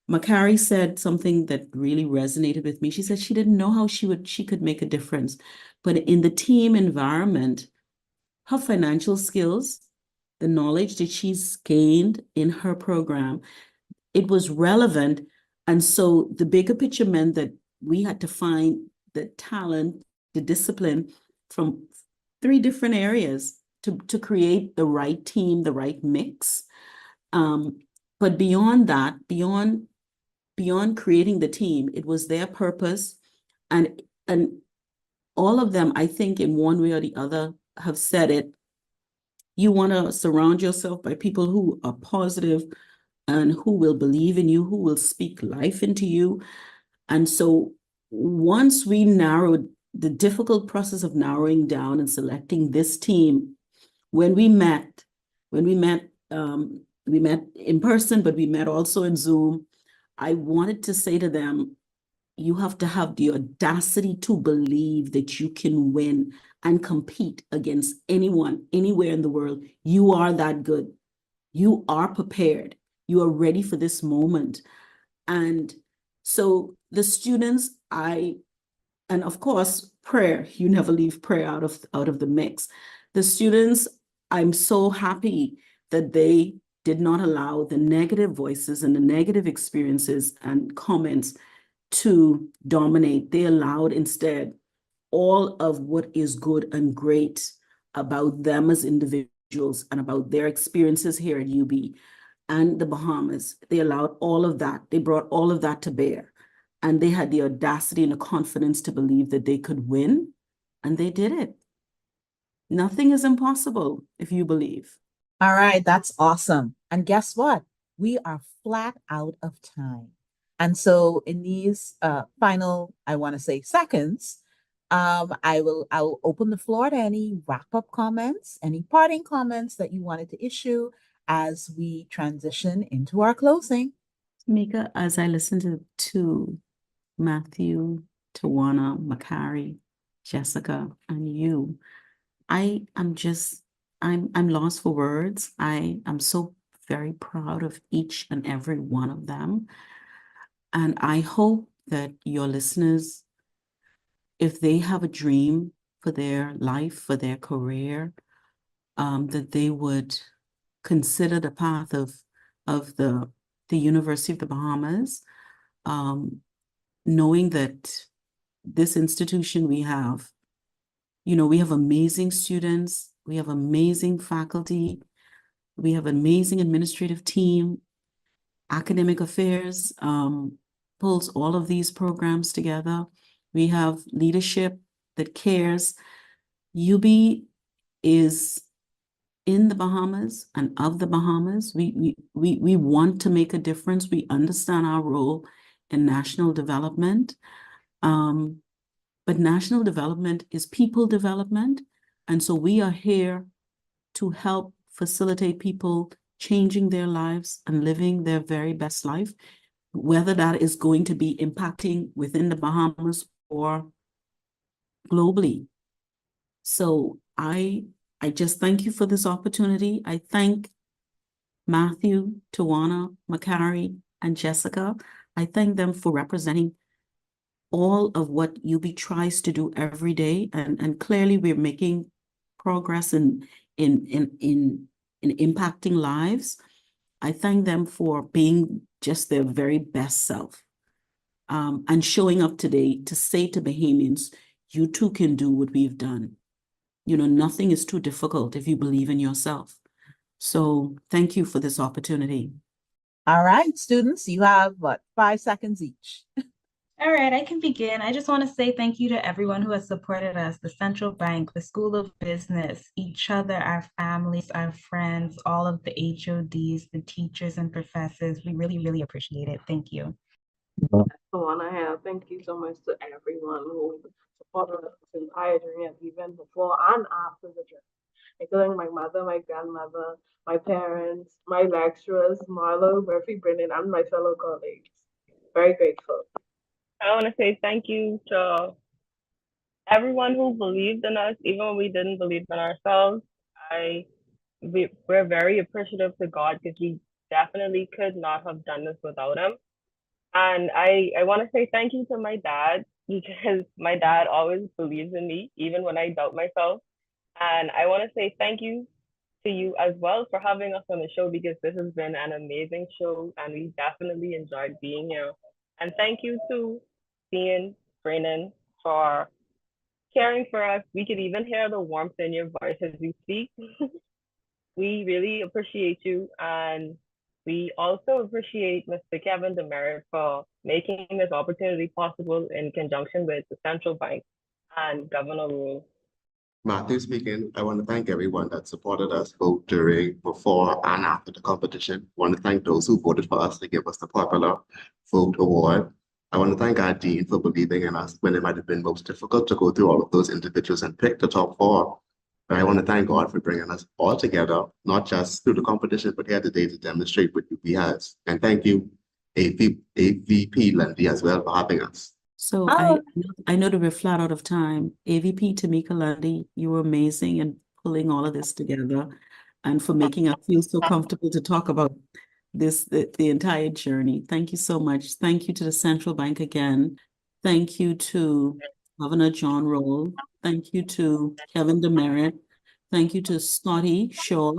Makari said something that really resonated with me. She said she didn't know how she could make a difference, but in the team environment, her financial skills, the knowledge that she's gained in her program, it was relevant. And so the bigger picture meant that we had to find the talent, the discipline from 3 different areas to create the right team, the right mix. But beyond that, beyond creating the team, it was their purpose. And all of them, I think in one way or the other, have said it. You want to surround yourself by people who are positive and who will believe in you, who will speak life into you. And so once we narrowed the difficult process of narrowing down and selecting this team, when we met in person, but we met also in Zoom. I wanted to say to them, you have to have the audacity to believe that you can win and compete against anyone, anywhere in the world. You are that good. You are prepared. You are ready for this moment. And so the students, and of course, prayer, you never leave prayer out of the mix. The students, I'm so happy that they did not allow the negative voices and the negative experiences and comments to dominate. They allowed instead all of what is good and great about them as individuals and about their experiences here at UB and the Bahamas. They allowed all of that. They brought all of that to bear. And they had the audacity and the confidence to believe that they could win, and they did it. Nothing is impossible if you believe. All right, that's awesome. And guess what? We are flat out of time. And so in these final, I want to say seconds, I'll open the floor to any wrap-up comments, any parting comments that you wanted to issue as we transition into our closing. Tameka, as I listened to Matthew, Tawanna, Makari, Jessica, and you, I'm lost for words. I am so very proud of each and every one of them. And I hope that your listeners, if they have a dream for their life, for their career, that they would consider the path of the University of the Bahamas, knowing that this institution we have amazing students, we have amazing faculty, we have an amazing administrative team. Academic affairs pulls all of these programs together. We have leadership that cares. UB is in the Bahamas and of the Bahamas. We want to make a difference. We understand our role in national development. But national development is people development. And so we are here to help facilitate people changing their lives and living their very best life, whether that is going to be impacting within the Bahamas or globally. So I just thank you for this opportunity. I thank Matthew, Tawanna, Makari, and Jessica. I thank them for representing all of what UB tries to do every day. And clearly we're making progress in impacting lives. I thank them for being just their very best self, and showing up today to say to Bahamians, you too can do what we've done. Nothing is too difficult if you believe in yourself. So thank you for this opportunity. All right, students, you have 5 seconds each. All right, I can begin. I just want to say thank you to everyone who has supported us, the Central Bank, the School of Business, each other, our families, our friends, all of the HODs, the teachers and professors. We really, really appreciate it. Thank you. Thank you so much to everyone who supported us this entire journey, even before and after the journey, including my mother, my grandmother, my parents, my lecturers, Marlo Murphy-Braynen, and my fellow colleagues. Very grateful. I want to say thank you to everyone who believed in us, even when we didn't believe in ourselves. We're very appreciative to God because we definitely could not have done this without him. And I want to say thank you to my dad, because my dad always believes in me, even when I doubt myself. And I want to say thank you to you as well for having us on the show, because this has been an amazing show and we definitely enjoyed being here. And thank you to Ian Braynen for caring for us. We could even hear the warmth in your voice as you speak. We really appreciate you. And we also appreciate Mr. Kevin Demerit for making this opportunity possible in conjunction with the Central Bank and Governor Rule. Matthew speaking. I want to thank everyone that supported us both during, before, and after the competition. I want to thank those who voted for us to give us the Popular Vote Award. I want to thank our dean for believing in us when it might have been most difficult to go through all of those individuals and pick the top 4. But I want to thank God for bringing us all together, not just through the competition, but here today to demonstrate what UP has. And thank you, AVP Lundy, as well for having us. So I know that we're flat out of time. AVP Tameka Lundy, you were amazing in pulling all of this together and for making us feel so comfortable to talk about this, the entire journey. Thank you so much. Thank you to the Central Bank again. Thank you to Governor John Roll. Thank you to Kevin Demerit. Thank you to Scotty Shaw,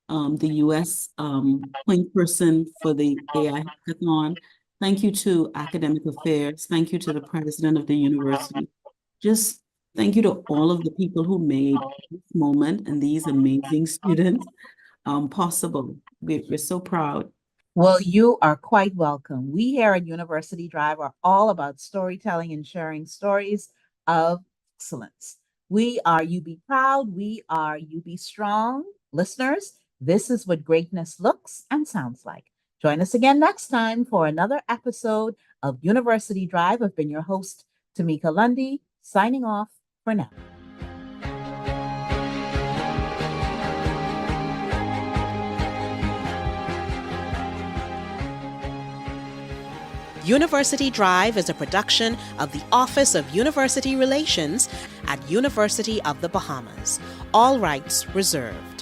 the U.S. Point person for the AI hackathon. Thank you to Academic Affairs. Thank you to the president of the university. Just thank you to all of the people who made this moment and these amazing students possible. We're so proud. Well, you are quite welcome. We here at University Drive are all about storytelling and sharing stories of excellence. We are UB proud. We are UB strong. Listeners, this is what greatness looks and sounds like. Join us again next time for another episode of University Drive. I've been your host, Tameka Lundy, signing off for now. University Drive is a production of the Office of University Relations at University of the Bahamas. All rights reserved.